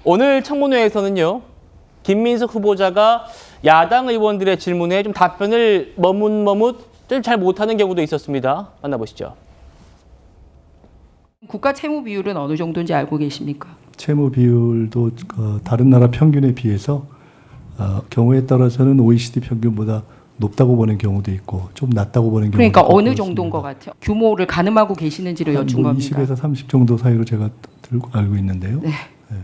오늘 청문회에서는요, 김민석 후보자가 야당 의원들의 질문에 좀 답변을 머뭇머뭇 잘 못하는 경우도 있었습니다. 만나보시죠. 국가 채무 비율은 어느 정도인지 알고 계십니까? 채무 비율도 다른 나라 평균에 비해서 경우에 따라서는 OECD 평균보다 높다고 보는 경우도 있고 좀 낮다고 보는 경우도 있고. 그러니까 어느 정도인 것 같아요? 규모를 가늠하고 계시는지로 여쭌 겁니다. 20에서 30 정도 사이로 제가 알고 있는데요. 네. 네.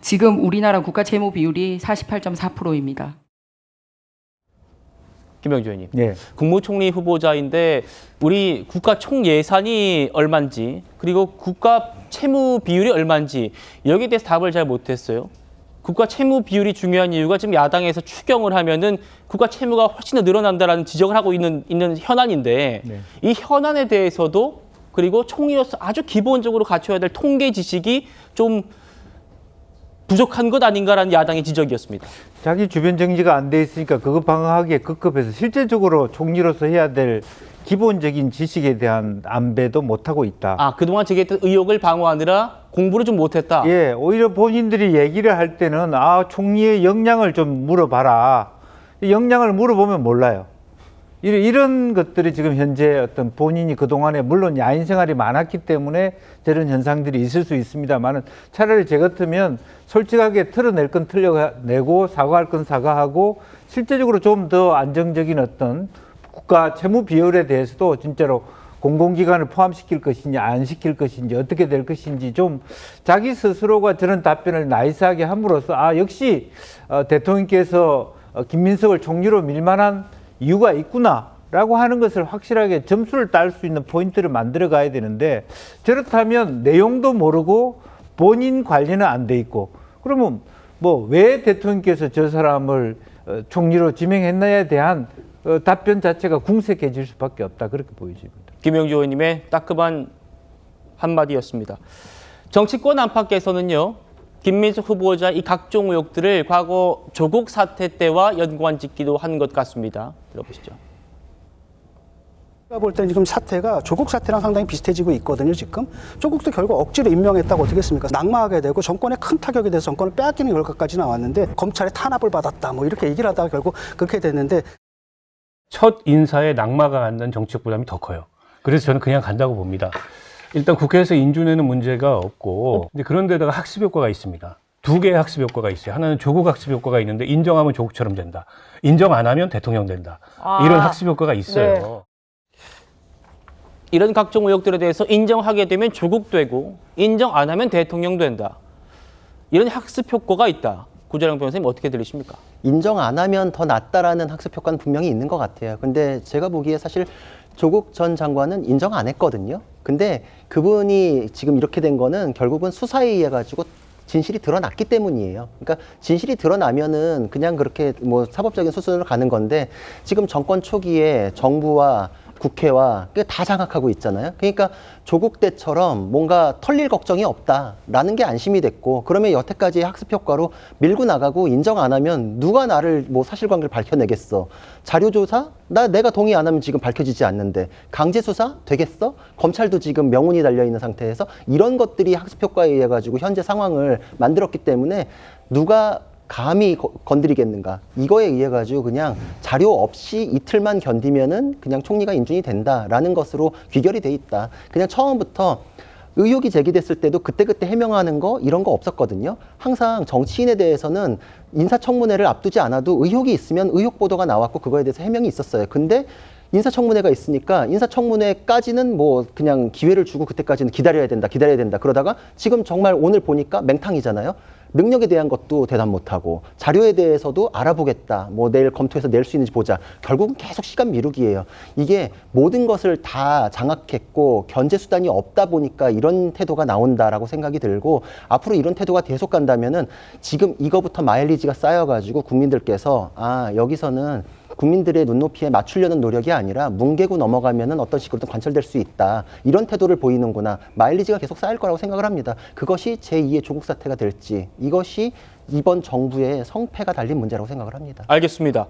지금 우리나라 국가 채무 비율이 48.4%입니다. 김병주 의원님. 네. 국무총리 후보자인데 우리 국가 총 예산이 얼마인지 그리고 국가 채무 비율이 얼마인지 여기에 대해서 답을 잘 못했어요. 국가 채무 비율이 중요한 이유가 지금 야당에서 추경을 하면은 국가 채무가 훨씬 더 늘어난다라는 지적을 하고 있는 현안인데 네. 이 현안에 대해서도 그리고 총리로서 아주 기본적으로 갖춰야 될 통계 지식이 좀 부족한 것 아닌가라는 야당의 지적이었습니다. 자기 주변 정지가 안 돼 있으니까 그거 방어하기에 급급해서 실제적으로 총리로서 해야 될 기본적인 지식에 대한 안배도 못하고 있다. 아, 그동안 제기했던 의혹을 방어하느라 공부를 좀 못했다. 예, 오히려 본인들이 얘기를 할 때는 총리의 역량을 좀 물어봐라. 역량을 물어보면 몰라요. 이런 것들이 지금 현재 어떤 본인이 그동안에 물론 야인 생활이 많았기 때문에 저런 현상들이 있을 수 있습니다만은 차라리 제 같으면 솔직하게 털어낼 건 털어내고 사과할 건 사과하고 실제적으로 좀 더 안정적인 어떤 국가 채무 비율에 대해서도 진짜로 공공기관을 포함시킬 것인지 안 시킬 것인지 어떻게 될 것인지 좀 자기 스스로가 저런 답변을 나이스하게 함으로써 역시 대통령께서 김민석을 총리로 밀만한 이유가 있구나라고 하는 것을 확실하게 점수를 딸 수 있는 포인트를 만들어 가야 되는데 저렇다면 내용도 모르고 본인 관리는 안 돼 있고 그러면 뭐 왜 대통령께서 저 사람을 총리로 지명했나에 대한 답변 자체가 궁색해질 수밖에 없다 그렇게 보여집니다. 김영주 의원님의 따끔한 한마디였습니다. 정치권 안팎에서는요. 김민석 후보자 이 각종 의혹들을 과거 조국 사태 때와 연관짓기도 한 것 같습니다. 들어보시죠. 제가 볼 때는 지금 사태가 조국 사태랑 상당히 비슷해지고 있거든요. 지금 조국도 결국 억지로 임명했다고 어떻게 했습니까? 낙마하게 되고 정권에 큰 타격이 돼서 정권을 빼앗기는 결과까지 나왔는데 검찰의 탄압을 받았다 뭐 이렇게 얘기를 하다가 결국 그렇게 됐는데 첫 인사에 낙마가 갖는 정치적 부담이 더 커요. 그래서 저는 그냥 간다고 봅니다. 일단 국회에서 인준에는 문제가 없고 이제 그런 데다가 학습 효과가 있습니다. 두 개의 학습 효과가 있어요. 하나는 조국 학습 효과가 있는데 인정하면 조국처럼 된다. 인정 안 하면 대통령 된다. 이런 학습 효과가 있어요. 네. 이런 각종 의혹들에 대해서 인정하게 되면 조국 되고 인정 안 하면 대통령 된다. 이런 학습 효과가 있다. 구자령 변호사님 어떻게 들리십니까? 인정 안 하면 더 낫다라는 학습 효과는 분명히 있는 것 같아요. 근데 제가 보기에 사실 조국 전 장관은 인정 안 했거든요. 근데 그분이 지금 이렇게 된 거는 결국은 수사에 의해 가지고 진실이 드러났기 때문이에요. 그러니까 진실이 드러나면은 그냥 그렇게 뭐 사법적인 수순으로 가는 건데 지금 정권 초기에 정부와 국회와 다 장악하고 있잖아요. 그러니까 조국 때처럼 뭔가 털릴 걱정이 없다라는 게 안심이 됐고 그러면 여태까지의 학습 효과로 밀고 나가고 인정 안 하면 누가 나를 뭐 사실관계를 밝혀내겠어. 자료조사? 내가 동의 안 하면 지금 밝혀지지 않는데 강제수사? 되겠어? 검찰도 지금 명운이 달려있는 상태에서 이런 것들이 학습 효과에 의해 가지고 현재 상황을 만들었기 때문에 누가 감히 건드리겠는가 이거에 의해 가지고 그냥 자료 없이 이틀만 견디면은 그냥 총리가 인준이 된다라는 것으로 귀결이 돼 있다. 그냥 처음부터 의혹이 제기됐을 때도 그때그때 해명하는 거 이런 거 없었거든요. 항상 정치인에 대해서는 인사청문회를 앞두지 않아도 의혹이 있으면 의혹 보도가 나왔고 그거에 대해서 해명이 있었어요. 근데 인사청문회가 있으니까 인사청문회까지는 뭐 그냥 기회를 주고 그때까지는 기다려야 된다 그러다가 지금 정말 오늘 보니까 맹탕이잖아요. 능력에 대한 것도 대답 못하고 자료에 대해서도 알아보겠다. 뭐 내일 검토해서 낼 수 있는지 보자. 결국은 계속 시간 미루기예요. 이게 모든 것을 다 장악했고 견제 수단이 없다 보니까 이런 태도가 나온다라고 생각이 들고 앞으로 이런 태도가 계속 간다면은 지금 이거부터 마일리지가 쌓여가지고 국민들께서 여기서는 국민들의 눈높이에 맞추려는 노력이 아니라 뭉개고 넘어가면은 어떤 식으로든 관철될 수 있다. 이런 태도를 보이는구나. 마일리지가 계속 쌓일 거라고 생각을 합니다. 그것이 제2의 조국 사태가 될지 이것이 이번 정부의 성패가 달린 문제라고 생각을 합니다. 알겠습니다.